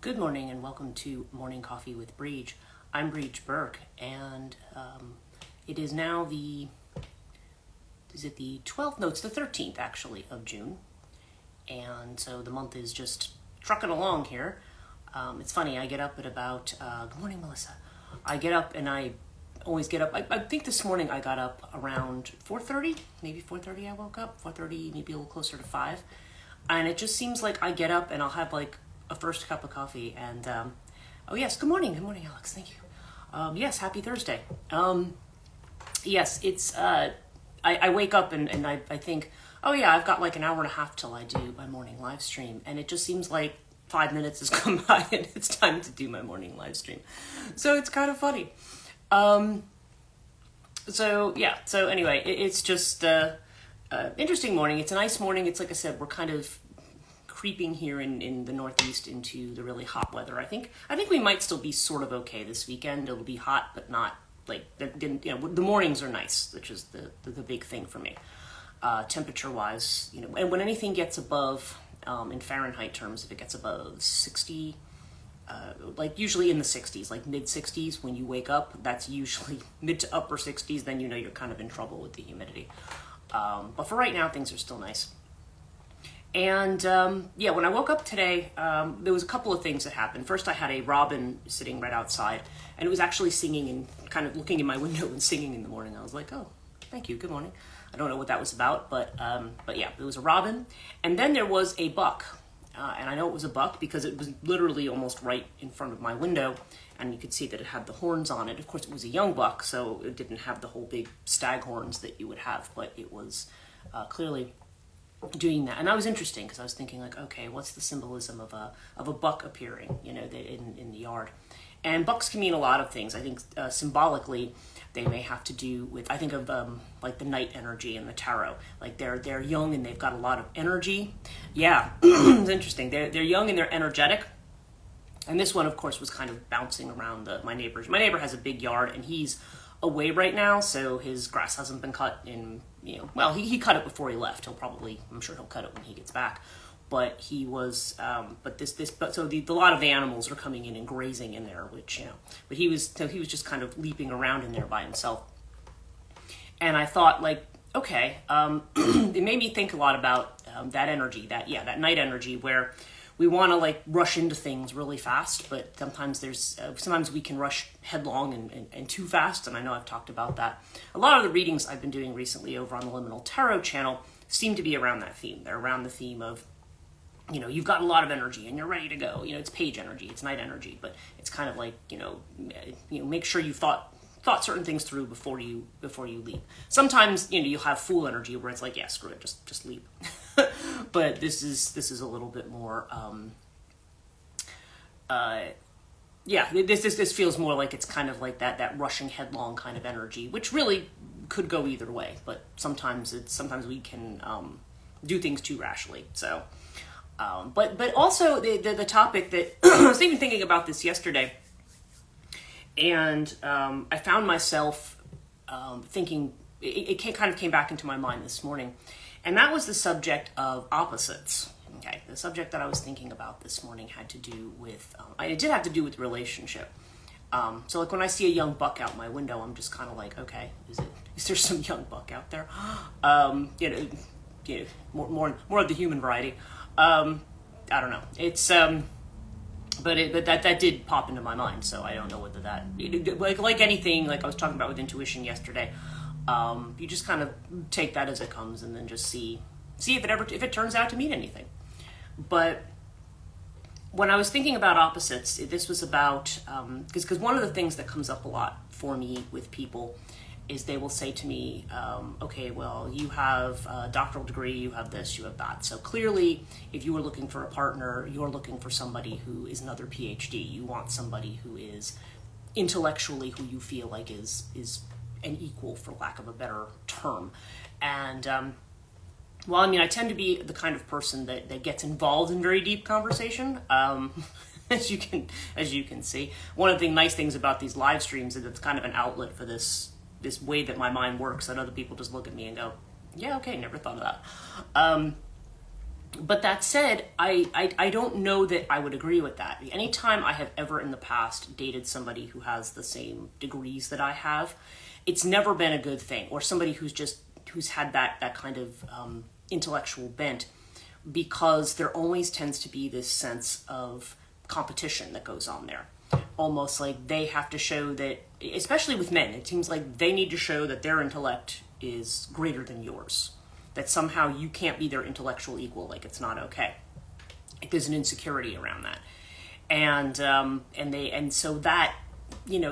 Good morning and welcome to Morning Coffee with Brigid. I'm Brigid Burke, and it is now the 12th? No, it's the 13th actually of June, and so the month is just trucking along here. It's funny, I get up at about, good morning Melissa. I get up and I always get up, I think this morning I got up around 4:30, maybe 4:30 I woke up, 4:30, maybe a little closer to 5, and it just seems like I get up and I'll have like a first cup of coffee and oh yes, good morning Alex, thank you. Yes, happy Thursday. Yes, it's I wake up and I think, oh yeah, I've got like an hour and a half till I do my morning live stream, and it just seems like 5 minutes has come by and it's time to do my morning live stream, so it's kind of funny. So anyway, it's just interesting morning. It's a nice morning. It's like I said, we're kind of creeping here in the Northeast into the really hot weather. I think we might still be sort of okay this weekend. It'll be hot, but not like the mornings are nice, which is the big thing for me. Temperature wise, and when anything gets above, in Fahrenheit terms, if it gets above 60, like usually in the 60s, like mid 60s, when you wake up, that's usually mid to upper 60s, then you're kind of in trouble with the humidity. But for right now, things are still nice. And when I woke up today, there was a couple of things that happened. First, I had a robin sitting right outside, and it was actually singing and kind of looking in my window and singing in the morning. I was like, oh, thank you, good morning. I don't know what that was about, but yeah, it was a robin. And then there was a buck, and I know it was a buck because it was literally almost right in front of my window, and you could see that it had the horns on it. Of course, it was a young buck, so it didn't have the whole big stag horns that you would have, but it was clearly doing that. And that was interesting because I was thinking like, okay, what's the symbolism of a buck appearing, in the yard? And bucks can mean a lot of things. I think symbolically they may have to do with, I think of like the night energy in the tarot. Like they're young and they've got a lot of energy. Yeah, it's interesting. They're young and they're energetic. And this one, of course, was kind of bouncing around my neighbor's. My neighbor has a big yard and he's away right now, so his grass hasn't been cut in, he cut it before he left. I'm sure he'll cut it when he gets back. But he was, so the lot of the animals are coming in and grazing in there, which, but he was just kind of leaping around in there by himself. And I thought, like, okay, it made me think a lot about that energy, that night energy where we want to like rush into things really fast, but sometimes we can rush headlong and too fast. And I know I've talked about that. A lot of the readings I've been doing recently over on the Liminal Tarot channel seem to be around that theme. They're around the theme of, you've got a lot of energy and you're ready to go. It's page energy, it's night energy, but it's kind of like, make sure you've thought certain things through before you leap. Sometimes, you'll have fool energy where it's like, yeah, screw it, just leap. But this is a little bit more, this feels more like it's kind of like that rushing headlong kind of energy, which really could go either way. But sometimes we can do things too rashly. So, but also the topic that I was even thinking about this yesterday, and I found myself thinking it kind of came back into my mind this morning. And that was the subject of opposites. Okay, the subject that I was thinking about this morning had to do with, it did have to do with relationship. So like when I see a young buck out my window, I'm just kind of like, okay, is there some young buck out there? More of the human variety. I don't know. It's but that did pop into my mind. So I don't know whether that like anything, like I was talking about with intuition yesterday. You just kind of take that as it comes and then just see if it turns out to mean anything. But when I was thinking about opposites, this was about, because one of the things that comes up a lot for me with people is they will say to me, okay, well, you have a doctoral degree, you have this, you have that. So clearly, if you were looking for a partner, you're looking for somebody who is another PhD. You want somebody who is intellectually, who you feel like is an equal, for lack of a better term. And I tend to be the kind of person that gets involved in very deep conversation. As you can see, one of the nice things about these live streams is it's kind of an outlet for this way that my mind works, that other people just look at me and go, yeah, okay, never thought of that. But that said, I don't know that I would agree with that. Anytime I have ever in the past dated somebody who has the same degrees that I have, it's never been a good thing. Or somebody who's had that kind of intellectual bent, because there always tends to be this sense of competition that goes on there. Almost like they have to show that, especially with men, it seems like they need to show that their intellect is greater than yours. That somehow you can't be their intellectual equal, like it's not okay. There's an insecurity around that. And so that,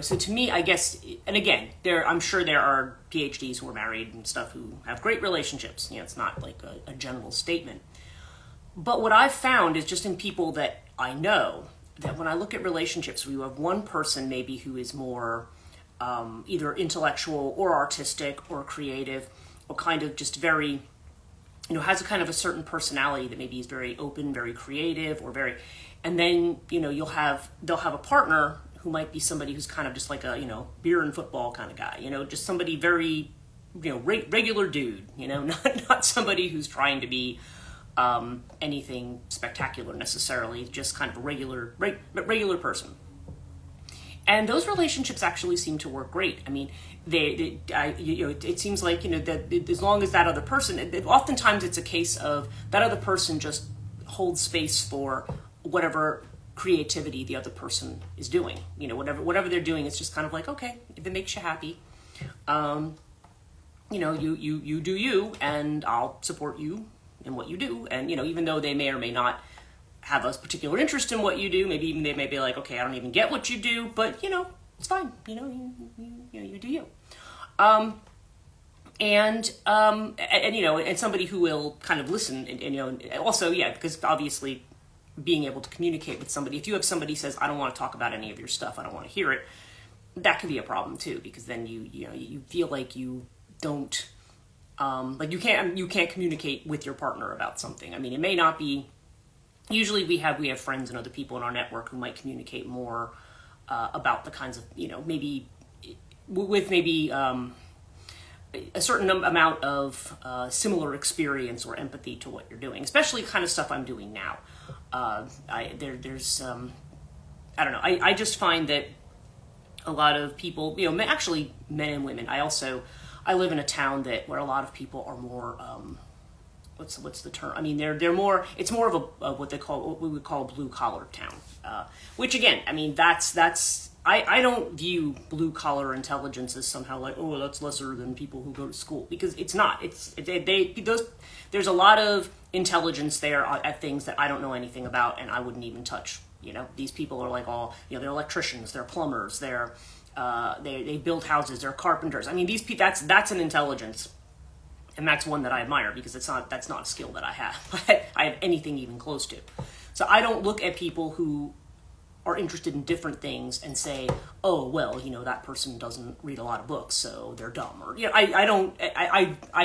so to me, I guess, and again, I'm sure there are PhDs who are married and stuff who have great relationships. It's not like a general statement. But what I've found is just in people that I know, that when I look at relationships, we have one person maybe who is more either intellectual or artistic or creative, or kind of just very, has a kind of a certain personality that maybe is very open, very creative, or very, and then, they'll have a partner who might be somebody who's kind of just like a, beer and football kind of guy, just somebody very, regular dude, not somebody who's trying to be anything spectacular necessarily, just kind of a regular person. And those relationships actually seem to work great. I mean, it seems like, that as long as that other person, oftentimes it's a case of that other person just holds space for whatever creativity the other person is doing. Whatever they're doing, it's just kind of like, okay, if it makes you happy, you do you, and I'll support you in what you do. And, even though they may or may not have a particular interest in what you do, maybe even they may be like, okay, I don't even get what you do, but it's fine. You do you. And somebody who will kind of listen, and also, because obviously being able to communicate with somebody, if you have somebody who says, I don't want to talk about any of your stuff, I don't want to hear it, that can be a problem too, because then you feel like you don't, like you can't communicate with your partner about something. I mean, it may not be. Usually we have friends and other people in our network who might communicate more about the kinds of, maybe with maybe a certain amount of similar experience or empathy to what you're doing, especially the kind of stuff I'm doing now. There's I don't know. I just find that a lot of people, actually men and women. I live in a town where a lot of people are more. What's the term? I mean, they're more. It's more of a what we would call a blue collar town. Which again, I mean, that's. I don't view blue collar intelligence as somehow like, oh, that's lesser than people who go to school, because it's not. There's a lot of intelligence there at things that I don't know anything about, and I wouldn't even touch. These people are like all, they're electricians, they're plumbers, they build houses, they're carpenters. I mean, these people, that's an intelligence. And that's one that I admire, because that's not a skill that I have. I have anything even close to. So I don't look at people who are interested in different things and say, oh, well, that person doesn't read a lot of books, so they're dumb. Or, I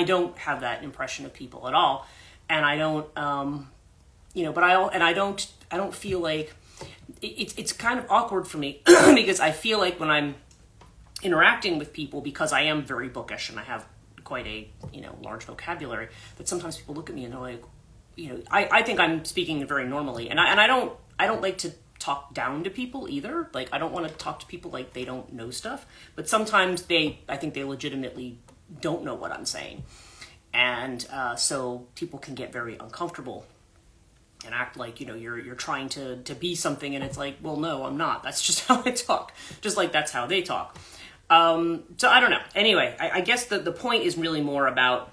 don't have that impression of people at all. And I don't, I don't feel like, it's kind of awkward for me because I feel like when I'm interacting with people, because I am very bookish and I have quite a large vocabulary, that sometimes people look at me and they're like, I think I'm speaking very normally, and I don't like to talk down to people either. Like, I don't want to talk to people like they don't know stuff, but sometimes I think they legitimately don't know what I'm saying, and so people can get very uncomfortable and act like you're trying to be something, and it's like, well, no, I'm not. That's just how I talk, just like that's how they talk. So I don't know. Anyway, I guess the point is really more about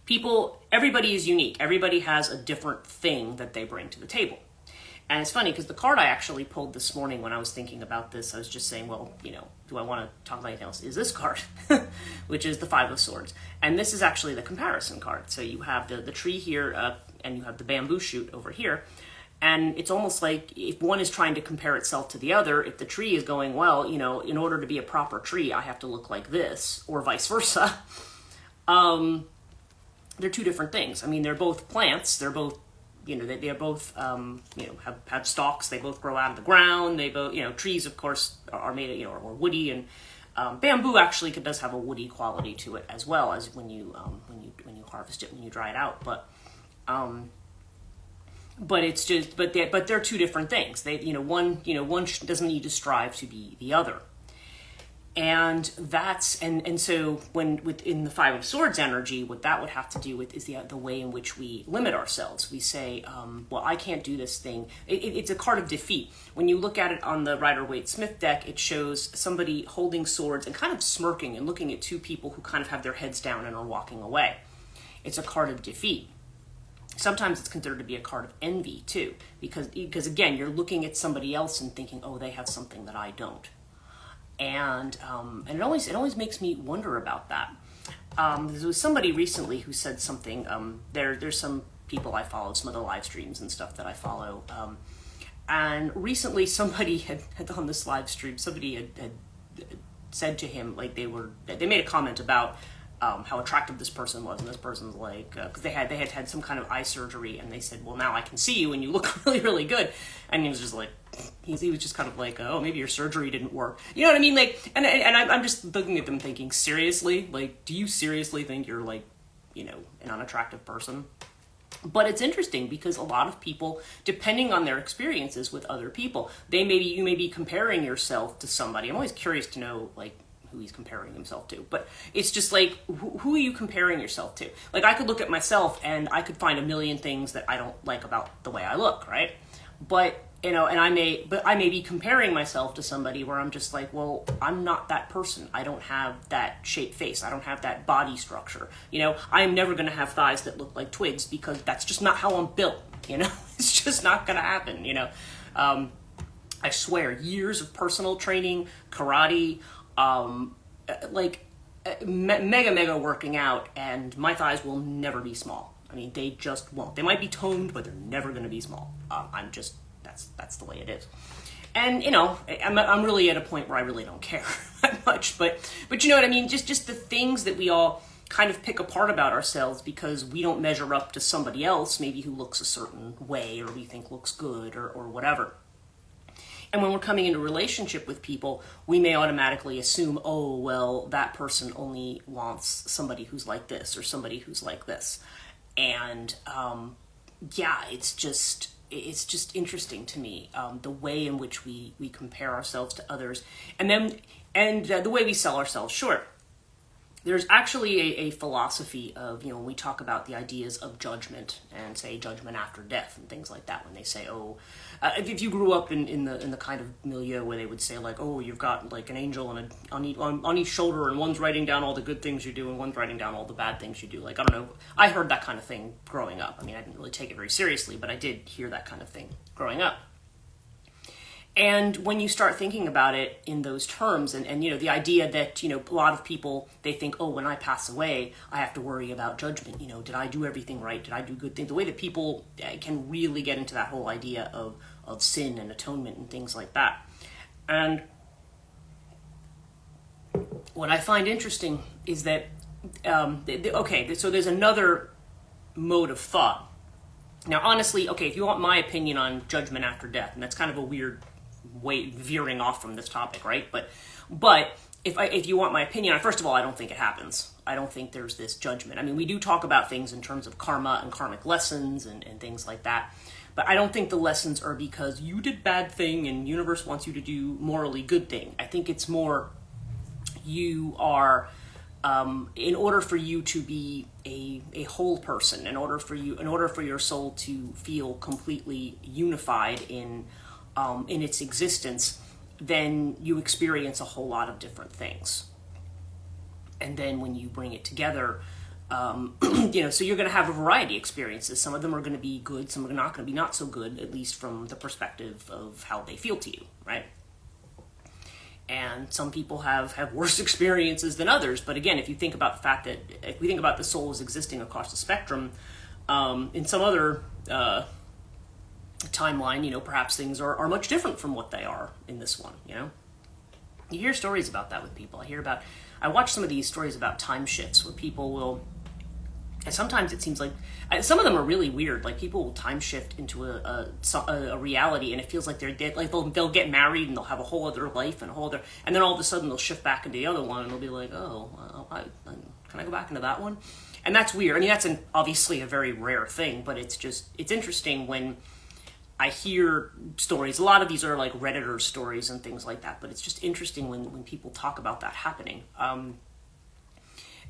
people. Everybody is unique. Everybody has a different thing that they bring to the table. And it's funny because the card I actually pulled this morning when I was thinking about this, I was just saying, well, do I want to talk about anything else? Is this card, which is the Five of Swords. And this is actually the comparison card. So you have the tree here, and you have the bamboo shoot over here. And it's almost like if one is trying to compare itself to the other, if the tree is going, well, in order to be a proper tree, I have to look like this, or vice versa. They're two different things. I mean, they're both plants. They're both, they're both, have stalks. They both grow out of the ground. They both, trees, of course, are made of, or woody, and bamboo actually does have a woody quality to it as well as when you harvest it, when you dry it out. But but it's just, but they're two different things. They, one doesn't need to strive to be the other. And that's, and so when within the Five of Swords energy, what that would have to do with is the way in which we limit ourselves. We say, well, I can't do this thing. It's a card of defeat. When you look at it on the Rider-Waite-Smith deck, it shows somebody holding swords and kind of smirking and looking at two people who kind of have their heads down and are walking away. It's a card of defeat. Sometimes it's considered to be a card of envy too, because again, you're looking at somebody else and thinking, oh, they have something that I don't. And it always makes me wonder about that. There was somebody recently who said something. There's some people I follow, some of the live streams and stuff that I follow. And recently somebody had on this live stream, somebody had said to him, like they made a comment about how attractive this person was, and this person's like, because they had some kind of eye surgery, and they said, well, now I can see you and you look really, really good. And he was just like, he was just kind of like, oh, maybe your surgery didn't work. You know what I mean? Like, and I'm just looking at them thinking, seriously? Like, do you seriously think you're like, an unattractive person? But it's interesting because a lot of people, depending on their experiences with other people, you may be comparing yourself to somebody. I'm always curious to know, like, who he's comparing himself to. But it's just like, who are you comparing yourself to? Like, I could look at myself and I could find a million things that I don't like about the way I look, right? But and I may be comparing myself to somebody where I'm just like, well, I'm not that person. I don't have that shaped face. I don't have that body structure. I am never going to have thighs that look like twigs because that's just not how I'm built. It's just not going to happen. I swear, years of personal training, karate, mega working out, and my thighs will never be small. I mean, they just won't. They might be toned, but they're never going to be small. That's the way it is. And I'm really at a point where I really don't care that much. But you know what I mean? Just the things that we all kind of pick apart about ourselves because we don't measure up to somebody else, maybe who looks a certain way or we think looks good or whatever. And when we're coming into a relationship with people, we may automatically assume, oh, well, that person only wants somebody who's like this or somebody who's like this. And it's just interesting to me, the way in which we compare ourselves to others, and the way we sell ourselves short. There's actually a philosophy of, when we talk about the ideas of judgment and say judgment after death and things like that, when they say, if you grew up in the kind of milieu where they would say like, oh, you've got like an angel and on each shoulder, and one's writing down all the good things you do and one's writing down all the bad things you do. Like, I don't know, I heard that kind of thing growing up. I mean, I didn't really take it very seriously, but I did hear that kind of thing growing up. And when you start thinking about it in those terms, and the idea that, a lot of people, they think, oh, when I pass away, I have to worry about judgment. Did I do everything right? Did I do good things? The way that people can really get into that whole idea of sin and atonement and things like that. And what I find interesting is that, so there's another mode of thought. Now, honestly, if you want my opinion on judgment after death, and that's kind of a weird way veering off from this topic, right? But if you want my opinion, first of all, I don't think it happens. I don't think there's this judgment. I mean, we do talk about things in terms of karma and karmic lessons and things like that, but I don't think the lessons are because you did bad thing and universe wants you to do morally good thing. I think it's more you are, in order for you to be a whole person, in order for your soul to feel completely unified in its existence, then you experience a whole lot of different things. And then when you bring it together, so you're going to have a variety of experiences. Some of them are going to be good, some are not going to be not so good, at least from the perspective of how they feel to you, right? And some people have worse experiences than others. But again, if you think about the fact that, if we think about the soul as existing across the spectrum, in some other timeline, perhaps things are much different from what they are in this one, You hear stories about that with people. I watch some of these stories about time shifts where people will, and sometimes it seems like, some of them are really weird. Like, people will time shift into a reality, and it feels like they're dead. Like, they'll get married and they'll have a whole other life and then all of a sudden they'll shift back into the other one, and they'll be like, oh, I kind Can I go back into that one? And that's weird. I mean, that's obviously a very rare thing, but it's interesting when I hear stories. A lot of these are like Redditor stories and things like that, but it's just interesting when people talk about that happening.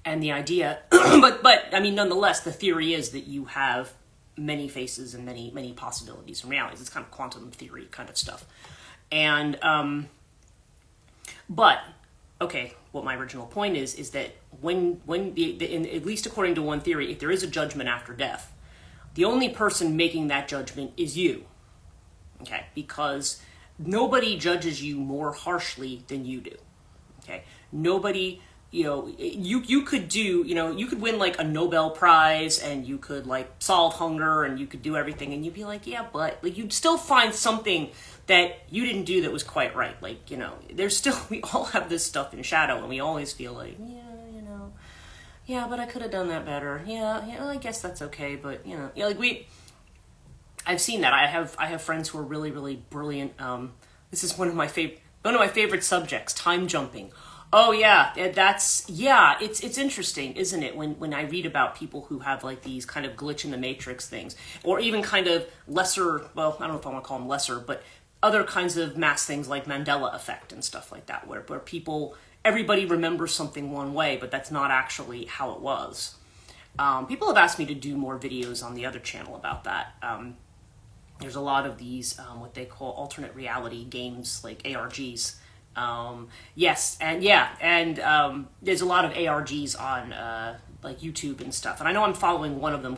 And the idea, but I mean, nonetheless, the theory is that you have many faces and many possibilities and realities. It's kind of quantum theory kind of stuff. And, but, okay, what my original point is that when at least according to one theory, if there is a judgment after death, the only person making that judgment is you. Okay, because nobody judges you more harshly than you do. Okay, nobody, you could do, you could win like a Nobel Prize and you could like solve hunger and you could do everything and you'd be like, yeah, but like you'd still find something that you didn't do that was quite right. Like, there's still, we all have this stuff in shadow and we always feel like, yeah, but I could have done that better. Yeah, well, I guess that's okay, but I've seen that. I have friends who are really, really brilliant. This is one of my favorite subjects, time jumping. Oh yeah, it's interesting, isn't it? When I read about people who have like these kind of glitch in the matrix things, or even kind of lesser, well, I don't know if I want to call them lesser, but other kinds of mass things like Mandela effect and stuff like that, where everybody remembers something one way, but that's not actually how it was. People have asked me to do more videos on the other channel about that. There's a lot of these, what they call alternate reality games, like ARGs. Yes, and there's a lot of ARGs on like YouTube and stuff. And I know I'm following one of them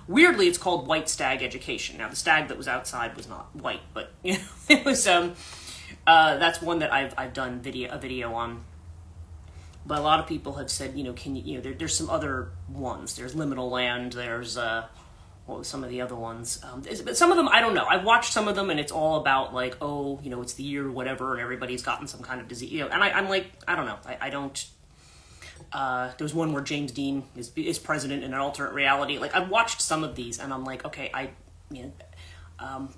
weirdly, it's called White Stag Education. Now, the stag that was outside was not white, but it was, that's one that I've done a video on. But a lot of people have said, there's some other ones. There's Liminal Land, there's, what was some of the other ones? But some of them, I don't know. I've watched some of them and it's all about like, it's the year whatever and everybody's gotten some kind of disease. And I'm like, I don't know. I don't, there was one where James Dean is president in an alternate reality. Like I've watched some of these and I'm like, okay,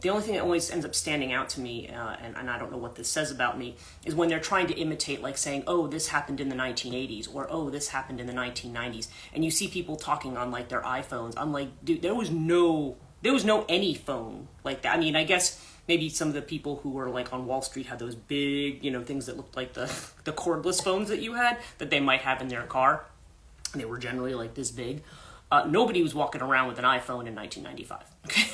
the only thing that always ends up standing out to me, and I don't know what this says about me, is when they're trying to imitate, like saying, oh, this happened in the 1980s, or oh, this happened in the 1990s, and you see people talking on like their iPhones. I'm like, dude, there was no any phone like that. I mean, I guess maybe some of the people who were like on Wall Street had those big, things that looked like the cordless phones that you had, that they might have in their car. And they were generally like this big. Nobody was walking around with an iPhone in 1995. Okay.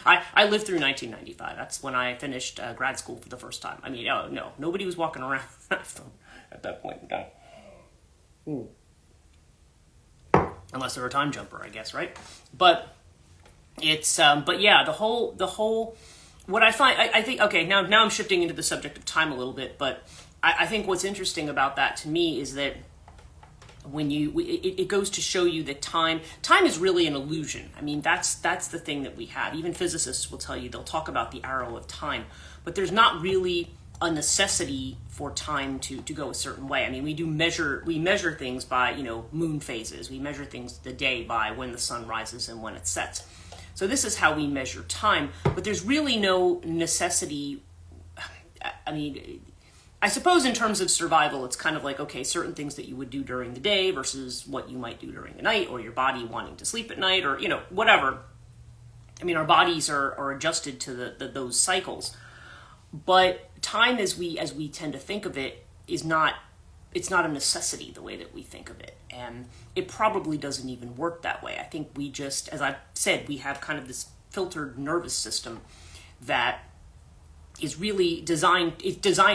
I lived through 1995. That's when I finished grad school for the first time. I mean, no, nobody was walking around with an iPhone at that point in time. Unless they're a time jumper, I guess, right? But it's, but yeah, the whole, what I find, I think, okay, now I'm shifting into the subject of time a little bit, but I think what's interesting about that to me is that when it goes to show you that time is really an illusion. I mean, that's the thing that we have. Even physicists will tell you, they'll talk about the arrow of time, but there's not really a necessity for time to go a certain way. I mean, we measure things by, moon phases. We measure things the day by when the sun rises and when it sets. So this is how we measure time, but there's really no necessity. I mean, I suppose in terms of survival, it's kind of like, okay, certain things that you would do during the day versus what you might do during the night, or your body wanting to sleep at night, or, whatever. I mean, our bodies are adjusted to those cycles. But time as we tend to think of it it's not a necessity the way that we think of it. And it probably doesn't even work that way. I think we just, as I've said, we have kind of this filtered nervous system that is really designed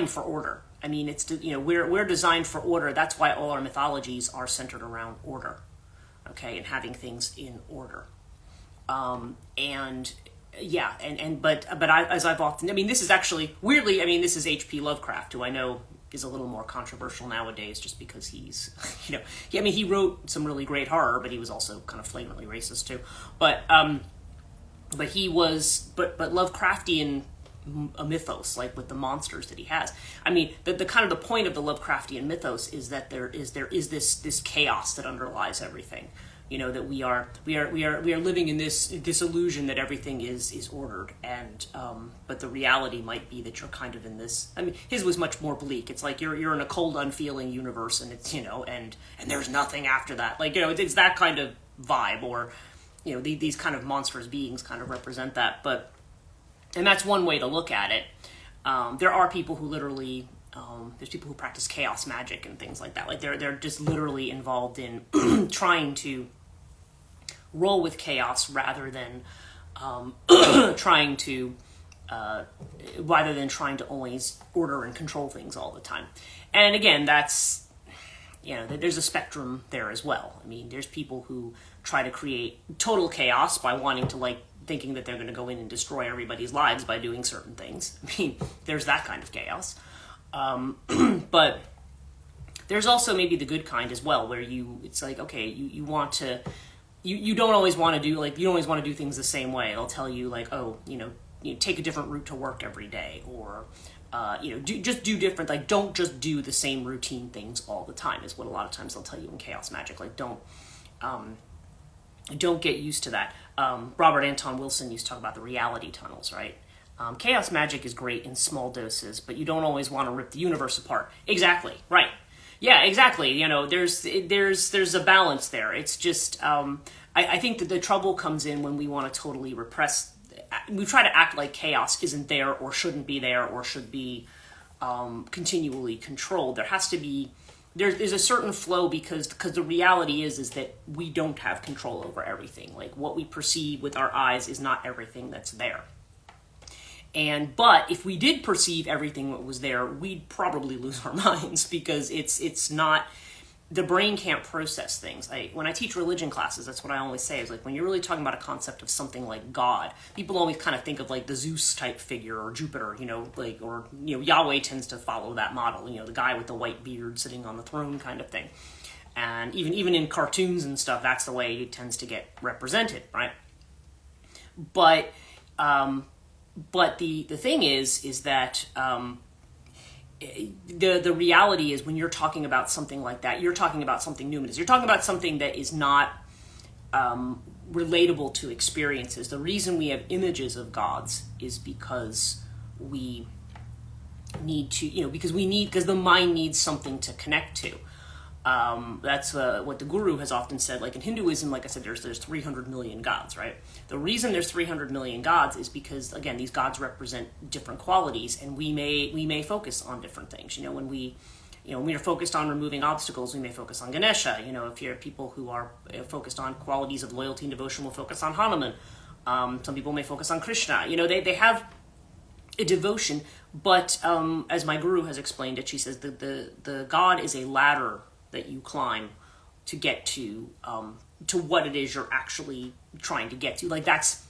for order. I mean, we're designed for order. That's why all our mythologies are centered around order, okay, and having things in order. But as I've often, I mean, this is actually weirdly, I mean, this is H.P. Lovecraft, who I know is a little more controversial nowadays, just because he's, he wrote some really great horror, but he was also kind of flagrantly racist too. But Lovecraftian a mythos, like with the monsters that he has. I mean, the kind of the point of the Lovecraftian mythos is that there is this chaos that underlies everything. that we are living in this illusion that everything is ordered, and but the reality might be that you're kind of in this. I mean, his was much more bleak. It's like you're in a cold, unfeeling universe, and it's and there's nothing after that. Like it's that kind of vibe, or these kind of monstrous beings kind of represent that. And that's one way to look at it. There are people who literally. There's people who practice chaos magic and things like that. Like they're just literally involved in trying to roll with chaos rather than trying to always order and control things all the time. And again, that's there's a spectrum there as well. I mean, there's people who try to create total chaos by wanting to thinking that they're going to go in and destroy everybody's lives by doing certain things. I mean, there's that kind of chaos. But there's also maybe the good kind as well, where it's like, okay, you want to, you don't always want to do, you don't always want to do things the same way. They'll tell you you take a different route to work every day, or, just do different, don't just do the same routine things all the time, is what a lot of times they'll tell you in chaos magic. Don't get used to that. Robert Anton Wilson used to talk about the reality tunnels, right? Chaos magic is great in small doses, but you don't always want to rip the universe apart. Exactly, right. Yeah, exactly. There's a balance there. It's just, I think that the trouble comes in when we want to totally repress. We try to act like chaos isn't there, or shouldn't be there, or should be continually controlled. There has to be, there's a certain flow, because the reality is that we don't have control over everything. Like, what we perceive with our eyes is not everything that's there. But if we did perceive everything that was there, we'd probably lose our minds, because it's not, the brain can't process things. When I teach religion classes, that's what I always say, is when you're really talking about a concept of something like God, people always kind of think of the Zeus type figure, or Jupiter, or Yahweh tends to follow that model, the guy with the white beard sitting on the throne kind of thing. And even in cartoons and stuff, that's the way it tends to get represented, right? But the thing is that the reality is, when you're talking about something like that, you're talking about something numinous. You're talking about something that is not relatable to experiences. The reason we have images of gods is because we need to, because the mind needs something to connect to. That's what the guru has often said. In Hinduism, like I said, there's 300 million gods, right? The reason there's 300 million gods is because, again, these gods represent different qualities, and we may focus on different things. When we are focused on removing obstacles, we may focus on Ganesha. If you're people who are focused on qualities of loyalty and devotion, will focus on Hanuman. Some people may focus on Krishna. They have a devotion, but as my guru has explained it, she says the god is a ladder that you climb to get to what it is you're actually trying to get to.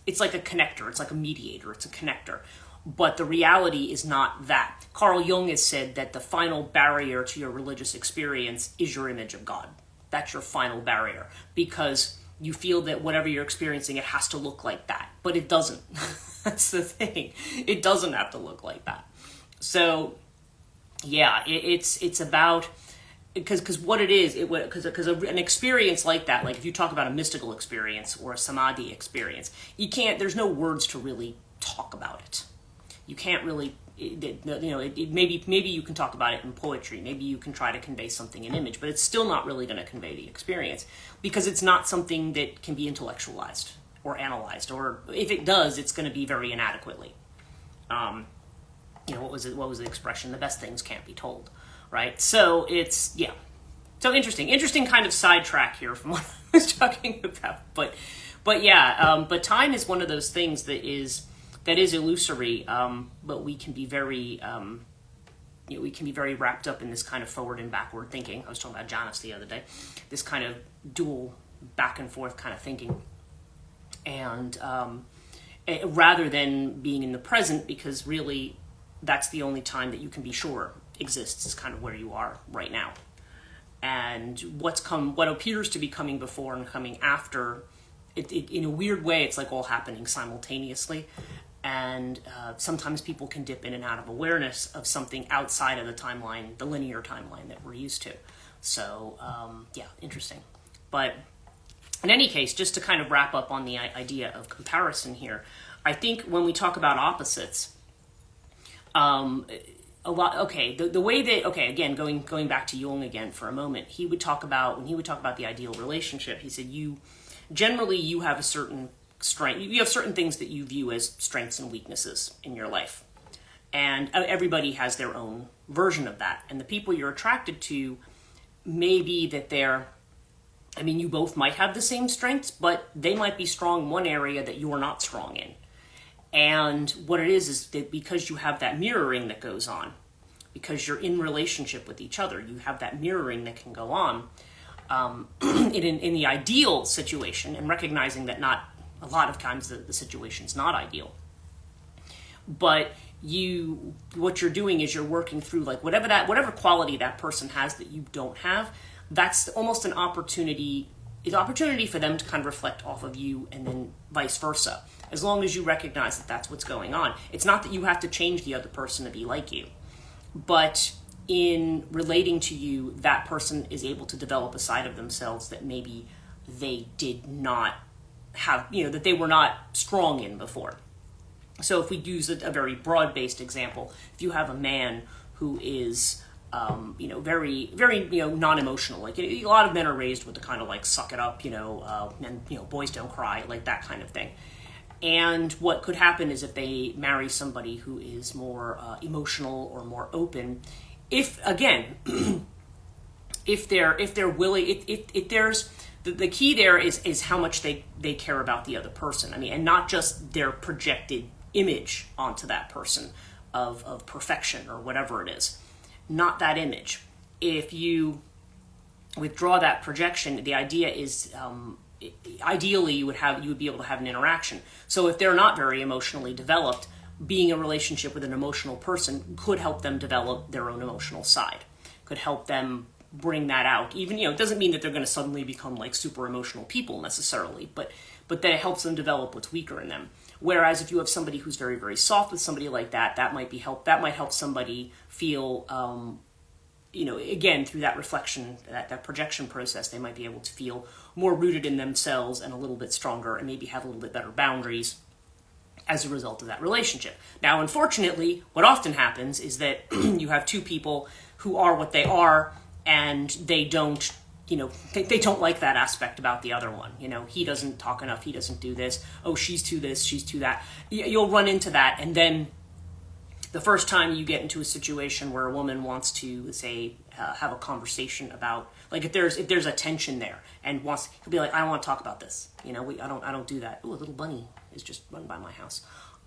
It's like a connector, it's like a mediator, it's a connector. But the reality is not that. Carl Jung has said that the final barrier to your religious experience is your image of God. That's your final barrier, because you feel that whatever you're experiencing, it has to look like that. But it doesn't. That's the thing. It doesn't have to look like that. So, yeah, it's about... Because what it is, because an experience like that, if you talk about a mystical experience or a samadhi experience, there's no words to really talk about it. You can't really, maybe you can talk about it in poetry, maybe you can try to convey something in image, but it's still not really going to convey the experience, because it's not something that can be intellectualized or analyzed, or if it does, it's going to be very inadequately. What was the expression? The best things can't be told. Right, so it's so interesting kind of sidetrack here from what I was talking about, but time is one of those things that is illusory, but we can be very wrapped up in this kind of forward and backward thinking. I was talking about Janus the other day, this kind of dual back and forth kind of thinking, and rather than being in the present, because really that's the only time that you can be sure exists, is kind of where you are right now. And what appears to be coming before and coming after, it in a weird way, it's all happening simultaneously. And sometimes people can dip in and out of awareness of something outside of the timeline, the linear timeline that we're used to. So, interesting. But in any case, just to kind of wrap up on the idea of comparison here, I think when we talk about opposites, a lot. Okay, the way that again going back to Jung again for a moment, he would talk about the ideal relationship. He said you have a certain strength. You have certain things that you view as strengths and weaknesses in your life, and everybody has their own version of that. And the people you're attracted to may be that they're. I mean, you both might have the same strengths, but they might be strong in one area that you are not strong in. And what it is that because you have that mirroring that goes on, because you're in relationship with each other, you have that mirroring that can go on in the ideal situation, and recognizing that not a lot of times the situation's not ideal. But what you're doing is you're working through like whatever quality that person has that you don't have. That's almost an opportunity. It's an opportunity for them to kind of reflect off of you, and then vice versa. As long as you recognize that that's what's going on. It's not that you have to change the other person to be like you, but in relating to you, that person is able to develop a side of themselves that maybe they did not have, that they were not strong in before. So if we use a very broad-based example, if you have a man who is very, very, non-emotional. Like a lot of men are raised with the kind of like suck it up, and boys don't cry, like that kind of thing. And what could happen is if they marry somebody who is more emotional or more open, if they're willing, if there's the key there is how much they care about the other person. I mean, and not just their projected image onto that person of perfection or whatever it is. Not that image. If you withdraw that projection, the idea is ideally you would be able to have an interaction. So if they're not very emotionally developed, being in a relationship with an emotional person could help them develop their own emotional side. Could help them bring that out. Even it doesn't mean that they're going to suddenly become like super emotional people necessarily, but that it helps them develop what's weaker in them. Whereas if you have somebody who's very, very soft with somebody like that, that might help somebody feel, again, through that reflection, that projection process, they might be able to feel more rooted in themselves and a little bit stronger, and maybe have a little bit better boundaries as a result of that relationship. Now, unfortunately, what often happens is that you have two people who are what they are, and they don't they don't like that aspect about the other one. He doesn't talk enough, he doesn't do this, oh, she's too this, she's too that. You'll run into that, and then the first time you get into a situation where a woman wants to, say, have a conversation about, like, if there's a tension there, and he'll be like, I don't want to talk about this. I don't do that. Ooh, a little bunny is just run by my house.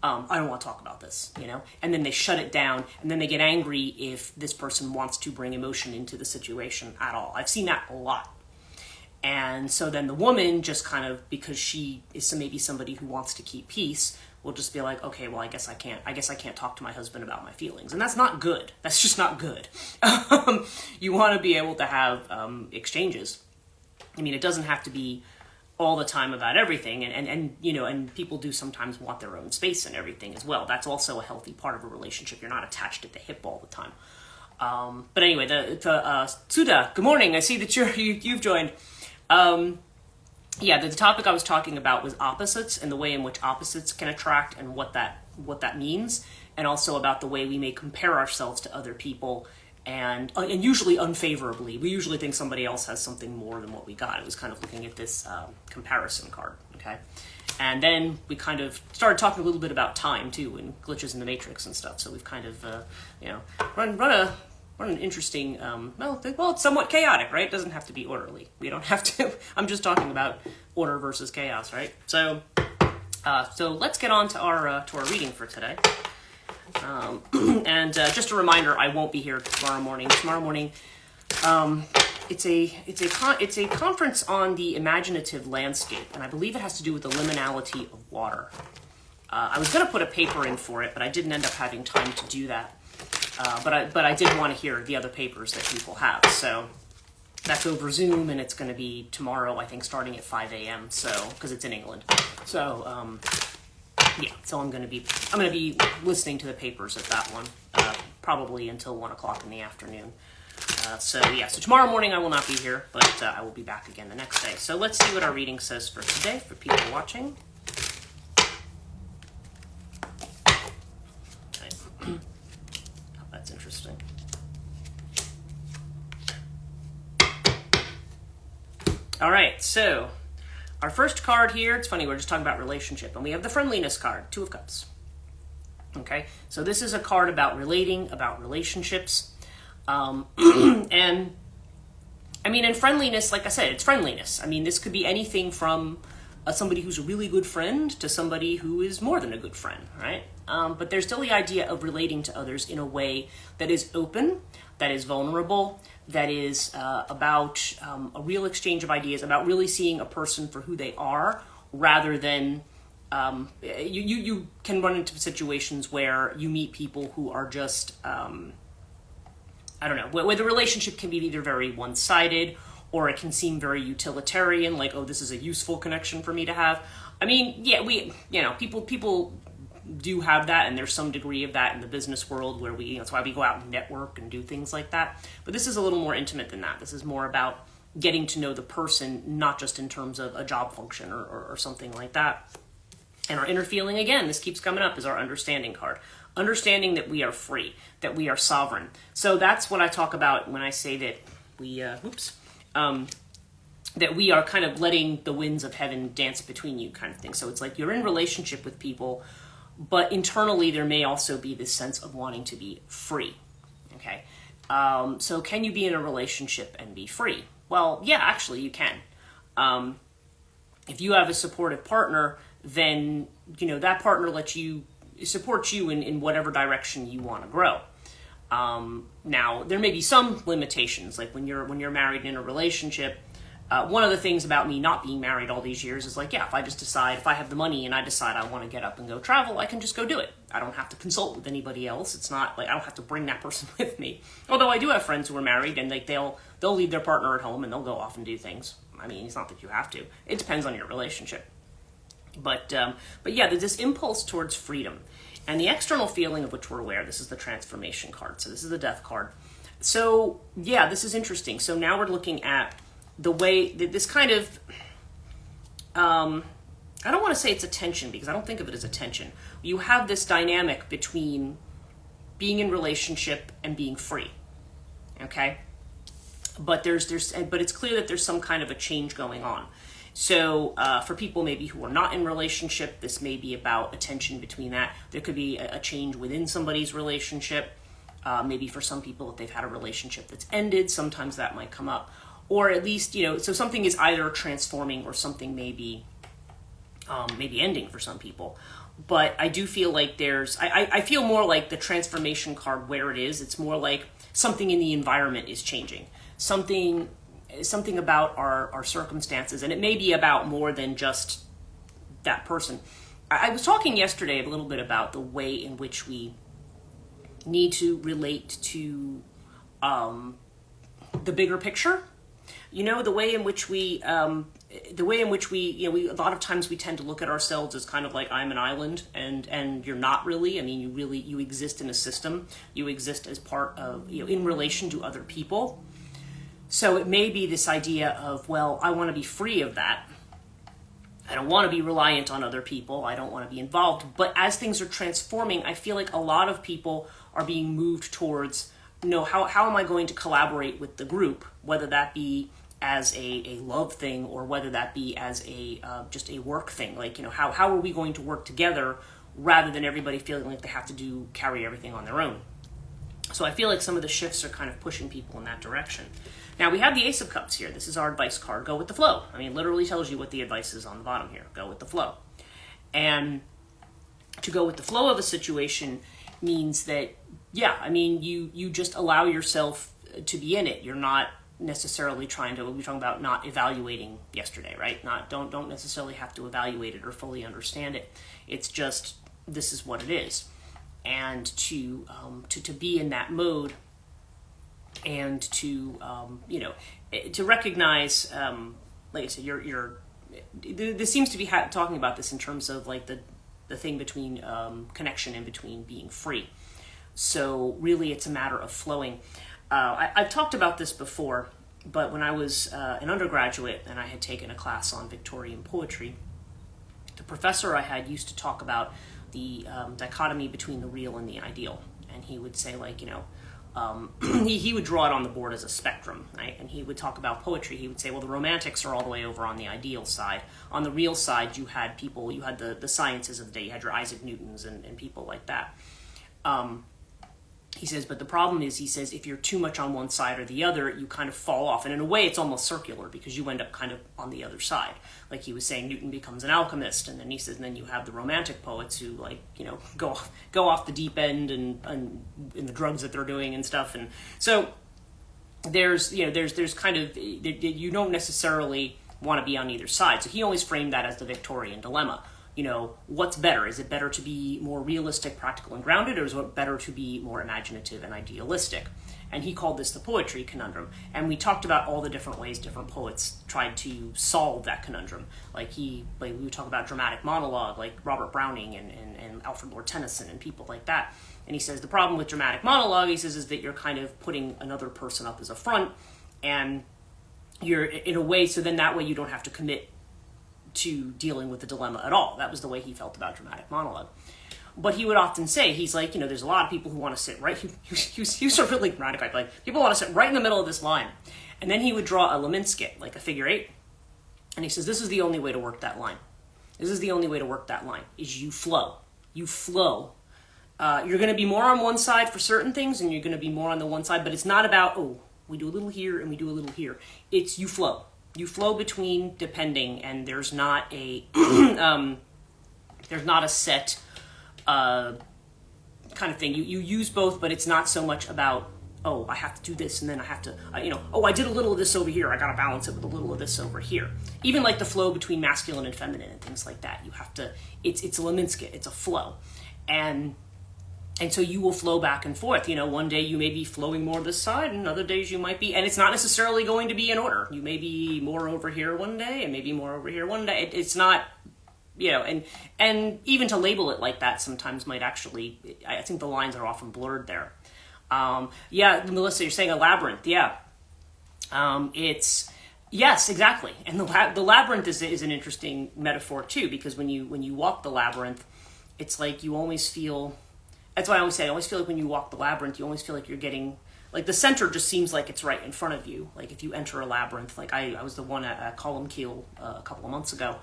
I don't want to talk about this, and then they shut it down, and then they get angry if this person wants to bring emotion into the situation at all. I've seen that a lot. And so then the woman just kind of, because she is maybe somebody who wants to keep peace, will just be like, okay, well, I guess I can't talk to my husband about my feelings. And that's not good. That's just not good. You want to be able to have exchanges. I mean, it doesn't have to be all the time about everything, and people do sometimes want their own space and everything as well. That's also a healthy part of a relationship. You're not attached at the hip all the time. But anyway, Tsuda, good morning. I see that you've joined. The topic I was talking about was opposites, and the way in which opposites can attract, and what that means, and also about the way we may compare ourselves to other people. And usually unfavorably. We usually think somebody else has something more than what we got. It was kind of looking at this comparison card, okay? And then we kind of started talking a little bit about time, too, and glitches in the matrix and stuff. So we've kind of, run an interesting, it's somewhat chaotic, right? It doesn't have to be orderly. We don't have to, I'm just talking about order versus chaos, right? So let's get on to our reading for today. And just a reminder, I won't be here tomorrow morning. Tomorrow morning, it's a conference on the imaginative landscape, and I believe it has to do with the liminality of water. I was going to put a paper in for it, but I didn't end up having time to do that. But I did want to hear the other papers that people have. So that's over Zoom, and it's going to be tomorrow, I think, starting at 5 a.m. So because it's in England. So so I'm going to be listening to the papers at that one, probably until 1 o'clock in the afternoon. So tomorrow morning I will not be here, but I will be back again the next day. So let's see what our reading says for today for people watching. Okay. Oh, that's interesting. All right, so our first card here, it's funny, we're just talking about relationship, and we have the friendliness card, Two of Cups. Okay, so this is a card about relating, about relationships. And I mean, in friendliness, like I said, it's friendliness. I mean, this could be anything from somebody who's a really good friend to somebody who is more than a good friend, right? But there's still the idea of relating to others in a way that is open, that is vulnerable, that is about a real exchange of ideas, about really seeing a person for who they are, rather than you can run into situations where you meet people who are just I don't know, where the relationship can be either very one-sided, or it can seem very utilitarian, like, oh, this is a useful connection for me to have. I mean, yeah, people do have that, and there's some degree of that in the business world where that's why we go out and network and do things like that. But this is a little more intimate than that. This is more about getting to know the person, not just in terms of a job function or something like that. And our inner feeling, again, this keeps coming up, is our understanding card. Understanding that we are free, that we are sovereign. So that's what I talk about when I say that that we are kind of letting the winds of heaven dance between you, kind of thing. So it's like you're in relationship with people, but internally there may also be this sense of wanting to be free. Okay, so can you be in a relationship and be free? Well, yeah, actually you can. If you have a supportive partner, then that partner supports you in whatever direction you want to grow. Now, there may be some limitations, like when you're married in a relationship. One of the things about me not being married all these years is like, yeah, if I have the money and I decide I want to get up and go travel, I can just go do it. I don't have to consult with anybody else. It's not like I don't have to bring that person with me. Although I do have friends who are married and they'll leave their partner at home and they'll go off and do things. I mean, it's not that you have to. It depends on your relationship. But yeah, there's this impulse towards freedom. And the external feeling of which we're aware, this is the transformation card. So this is the death card. So yeah, this is interesting. So now we're looking at the way that this kind of, I don't want to say it's a tension because I don't think of it as a tension. You have this dynamic between being in relationship and being free. Okay? But it's clear that there's some kind of a change going on. So for people maybe who are not in relationship, this may be about a tension between that. There could be a change within somebody's relationship. Maybe for some people, if they've had a relationship that's ended, sometimes that might come up. Or at least, so something is either transforming or something may be ending for some people. But I do feel like I feel more like the transformation card where it is. It's more like something in the environment is changing. Something about our circumstances, and it may be about more than just that person. I was talking yesterday a little bit about the way in which we need to relate to the bigger picture. The way in which we a lot of times we tend to look at ourselves as kind of like I'm an island, and you're not really. I mean, you exist in a system. You exist as part of, in relation to other people. So it may be this idea of, well, I want to be free of that. I don't want to be reliant on other people. I don't want to be involved. But as things are transforming, I feel like a lot of people are being moved towards, how am I going to collaborate with the group, whether that be as a love thing or whether that be as just a work thing. Like, how are we going to work together rather than everybody feeling like they have to carry everything on their own. So I feel like some of the shifts are kind of pushing people in that direction. Now, we have the Ace of Cups here. This is our advice card. Go with the flow. I mean, it literally tells you what the advice is on the bottom here. Go with the flow. And to go with the flow of a situation means that, yeah, I mean, you just allow yourself to be in it. You're not necessarily trying to, we're talking about not evaluating yesterday, right? Don't necessarily have to evaluate it or fully understand it. It's just, this is what it is. And to be in that mode, and to to recognize, like I said, this seems to be talking about this in terms of like the thing between connection and between being free. So really, it's a matter of flowing. I've talked about this before, but when I was an undergraduate and I had taken a class on Victorian poetry, the professor I had used to talk about the dichotomy between the real and the ideal. And he would say, like, he would draw it on the board as a spectrum, right? And he would talk about poetry. He would say, well, the romantics are all the way over on the ideal side. On the real side, you had people, you had the sciences of the day. You had your Isaac Newtons and people like that. He says, but the problem is, he says, if you're too much on one side or the other, you kind of fall off. And in a way, it's almost circular because you end up kind of on the other side. Like he was saying, Newton becomes an alchemist. And then he says, and then you have the romantic poets who, like, go off the deep end and in the drugs that they're doing and stuff. And so there's kind of, you don't necessarily want to be on either side. So he always framed that as the Victorian dilemma. What's better? Is it better to be more realistic, practical, and grounded, or is it better to be more imaginative and idealistic? And he called this the poetry conundrum. And we talked about all the different ways different poets tried to solve that conundrum. Like we would talk about dramatic monologue, like Robert Browning and Alfred Lord Tennyson and people like that. And he says the problem with dramatic monologue, he says, is that you're kind of putting another person up as a front, and you're in a way, so then that way you don't have to commit to dealing with the dilemma at all. That was the way he felt about dramatic monologue. But he would often say, he's like, there's a lot of people who want to sit right, he was sort of really dramatic, like, people want to sit right in the middle of this line. And then he would draw a Leminskit, like a figure eight, and he says, this is the only way to work that line. This is the only way to work that line, is you flow. You flow. You're going to be more on one side for certain things, and you're going to be more on the one side, but it's not about, we do a little here and we do a little here. It's you flow. You flow between depending, and there's not a set kind of thing. You use both, but it's not so much about, I have to do this, and then I have to, I did a little of this over here. I got to balance it with a little of this over here. Even like the flow between masculine and feminine and things like that. You have to. It's a Leminskit. It's a flow, and so you will flow back and forth. One day you may be flowing more this side, and other days you might be, and it's not necessarily going to be in order. You may be more over here one day, and maybe more over here one day. It's not, and even to label it like that sometimes might actually, I think the lines are often blurred there. Melissa, you're saying a labyrinth. Yeah. Yes, exactly. And the labyrinth is an interesting metaphor too, because when you walk the labyrinth, it's like you always feel. That's why I always say, I always feel like when you walk the labyrinth, you always feel like you're getting, like the center just seems like it's right in front of you. Like if you enter a labyrinth, like I was the one at Columkille a couple of months ago,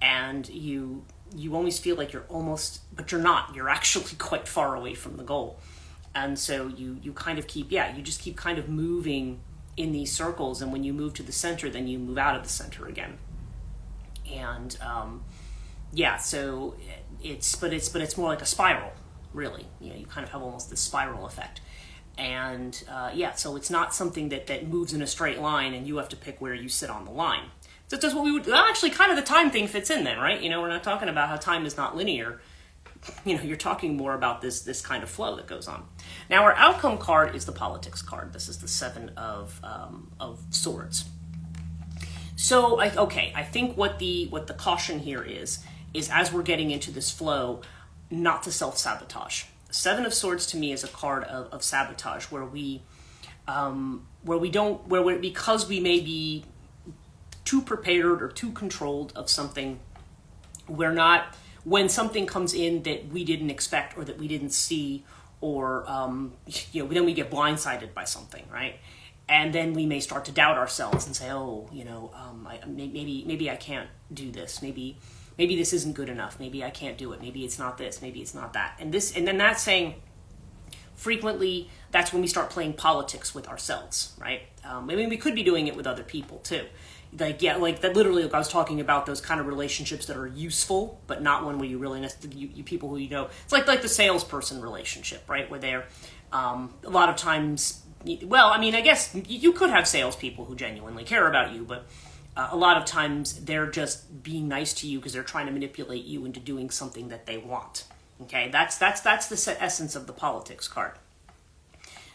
and you always feel like you're almost, but you're not. You're actually quite far away from the goal. And so you kind of keep, you just keep kind of moving in these circles, and when you move to the center, then you move out of the center again. And so it's more like a spiral. Really, you kind of have almost this spiral effect, and so it's not something that moves in a straight line, and you have to pick where you sit on the line. So that's what we would actually kind of the time thing fits in then, right? We're not talking about how time is not linear. You're talking more about this kind of flow that goes on. Now, our outcome card is the politics card. This is the 7 of Swords. So I think what the caution here is as we're getting into this flow, not to self-sabotage. 7 of Swords to me is a card of sabotage, where because we may be too prepared or too controlled of something, we're not, when something comes in that we didn't expect or that we didn't see, or then we get blindsided by something, right? And then we may start to doubt ourselves and say, maybe I can't do this. Maybe this isn't good enough. Maybe I can't do it. Maybe it's not this. Maybe it's not that. And then that's saying, frequently, that's when we start playing politics with ourselves, right? We could be doing it with other people too. Like that. Literally, I was talking about those kind of relationships that are useful, but not one where you really you people who It's like the salesperson relationship, right? Where they're a lot of times. Well, I guess you could have salespeople who genuinely care about you, but. A lot of times they're just being nice to you because they're trying to manipulate you into doing something that they want. Okay, that's the essence of the politics card.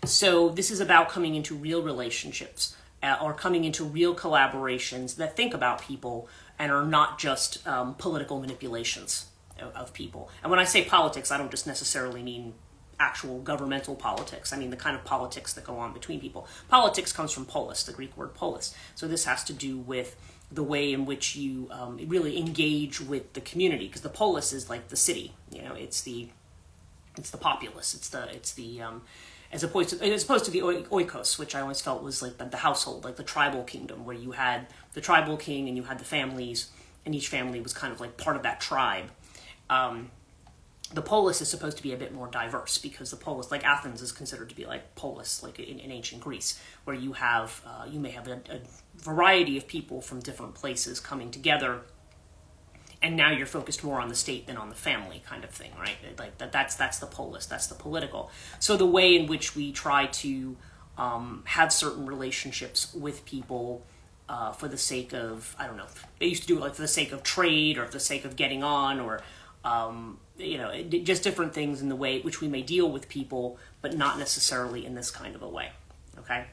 So this is about coming into real relationships or coming into real collaborations that think about people and are not just political manipulations of people. And when I say politics, I don't just necessarily mean actual governmental politics. I mean, the kind of politics that go on between people. Politics comes from polis, the Greek word polis. So this has to do with the way in which you really engage with the community, because the polis is like the city. You know, it's the populace. It's the as opposed to the oikos, which I always felt was like the household, like the tribal kingdom, where you had the tribal king and you had the families, and each family was kind of like part of that tribe. The polis is supposed to be a bit more diverse, because the polis, like Athens, is considered to be like polis, like in ancient Greece, where you have you may have a variety of people from different places coming together, and now you're focused more on the state than on the family, kind of thing, right? Like that's the polis, that's the political. So the way in which we try to have certain relationships with people for the sake of, I don't know, they used to do it like for the sake of trade or for the sake of getting on, or just different things in the way which we may deal with people, but not necessarily in this kind of a way. Okay.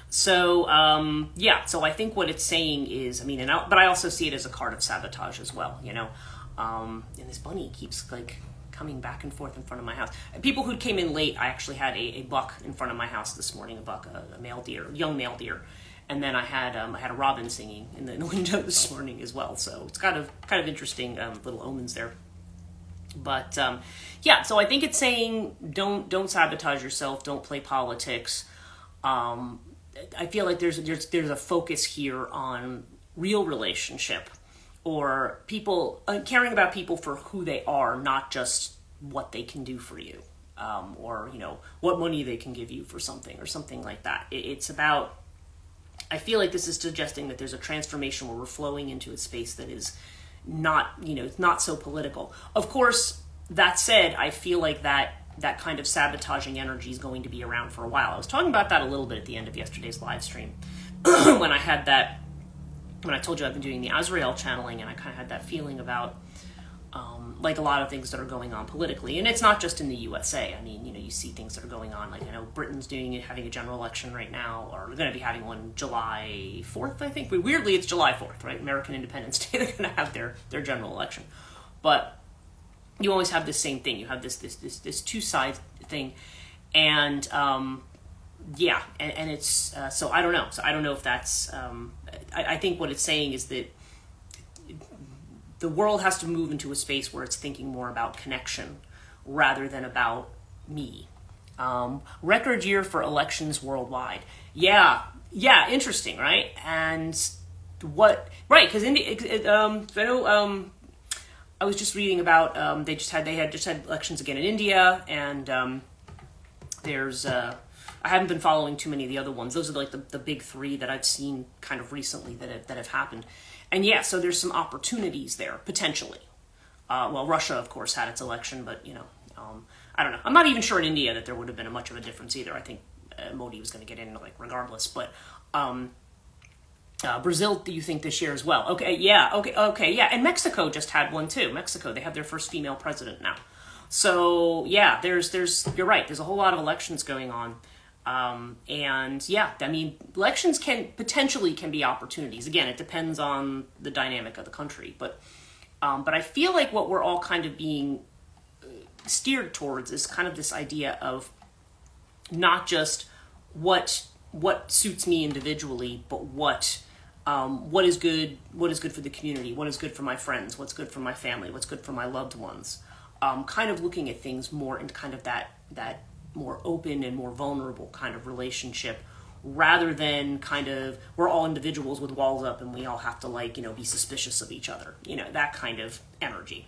So, so I think what it's saying is, I mean, but I also see it as a card of sabotage as well, and this bunny keeps like coming back and forth in front of my house. People who came in late, I actually had a buck in front of my house this morning, a male deer, young male deer. And then I had a robin singing in the window this morning as well. So it's kind of interesting little omens there. But so I think it's saying don't sabotage yourself, don't play politics. I feel like there's a focus here on real relationship, or people caring about people for who they are, not just what they can do for you, or what money they can give you for something or something like that. It's about, I feel like this is suggesting that there's a transformation where we're flowing into a space that is not, it's not so political. Of course, that said, I feel like that kind of sabotaging energy is going to be around for a while. I was talking about that a little bit at the end of yesterday's live stream when I told you I've been doing the Azrael channeling, and I kind of had that feeling about like a lot of things that are going on politically. And it's not just in the USA. I mean, you see things that are going on, like I know Britain's having a general election right now, or they're going to be having one July 4th, I think. But weirdly, it's July 4th, right? American Independence Day, they're going to have their general election. But you always have this same thing. You have this two-side thing. And and it's, so I don't know. So I don't know if that's, I think what it's saying is that the world has to move into a space where it's thinking more about connection rather than about me. Record year for elections worldwide. Yeah, interesting, right? And because I know, I was just reading about, they had elections again in India, and there's, I haven't been following too many of the other ones. Those are like the big three that I've seen kind of recently that have happened. And so there's some opportunities there, potentially. Russia, of course, had its election, but, I don't know. I'm not even sure in India that there would have been much of a difference either. I think Modi was going to get in, like, regardless. But Brazil, do you think this year as well? Okay, yeah. And Mexico just had one, too. Mexico, they have their first female president now. So, yeah, there's you're right. There's a whole lot of elections going on. Elections can be opportunities. Again, it depends on the dynamic of the country, but I feel like what we're all kind of being steered towards is kind of this idea of not just what suits me individually, but what is good for the community, what is good for my friends, what's good for my family, what's good for my loved ones. Kind of looking at things more in kind of that more open and more vulnerable kind of relationship, rather than kind of we're all individuals with walls up and we all have to be suspicious of each other, that kind of energy,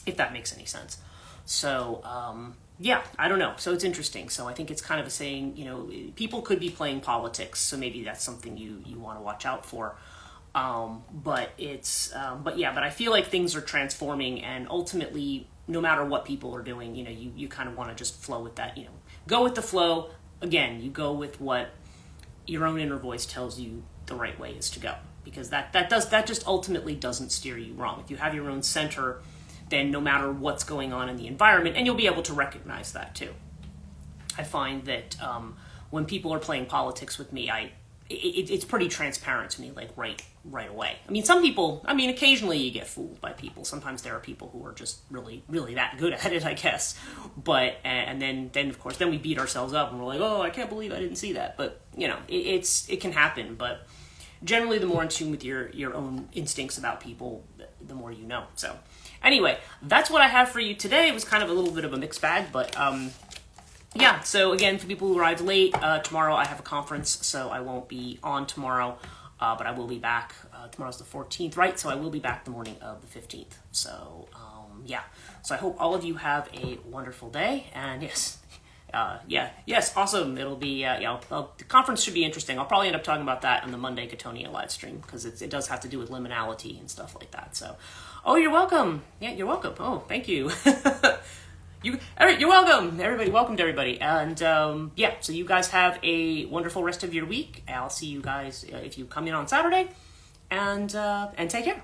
if that makes any sense. So I don't know. So it's interesting. So I think it's kind of a saying, people could be playing politics, so maybe that's something you want to watch out for. But I feel like things are transforming, and ultimately, no matter what people are doing, you kind of want to just flow with that, go with the flow. Again, you go with what your own inner voice tells you the right way is to go, because that just ultimately doesn't steer you wrong. If you have your own center, then no matter what's going on in the environment, and you'll be able to recognize that too. I find that when people are playing politics with me, it's pretty transparent to me, like right away. I mean, some people, occasionally you get fooled by people. Sometimes there are people who are just really, really that good at it, I guess. But, and then of course, then we beat ourselves up and we're like, oh, I can't believe I didn't see that. But, it can happen. But generally, the more in tune with your own instincts about people, the more you know. So anyway, that's what I have for you today. It was kind of a little bit of a mixed bag, but, yeah, so again, for people who arrived late, tomorrow I have a conference, so I won't be on tomorrow, but I will be back. Tomorrow's the 14th, right? So I will be back the morning of the 15th. So, yeah. So I hope all of you have a wonderful day, and yes, awesome. It'll be, the conference should be interesting. I'll probably end up talking about that on the Monday Gatonia live stream, because it does have to do with liminality and stuff like that. So, oh, you're welcome. Yeah, you're welcome. Oh, thank you. You're welcome, everybody. Welcome to everybody. And yeah, so you guys have a wonderful rest of your week. I'll see you guys if you come in on Saturday. And take care.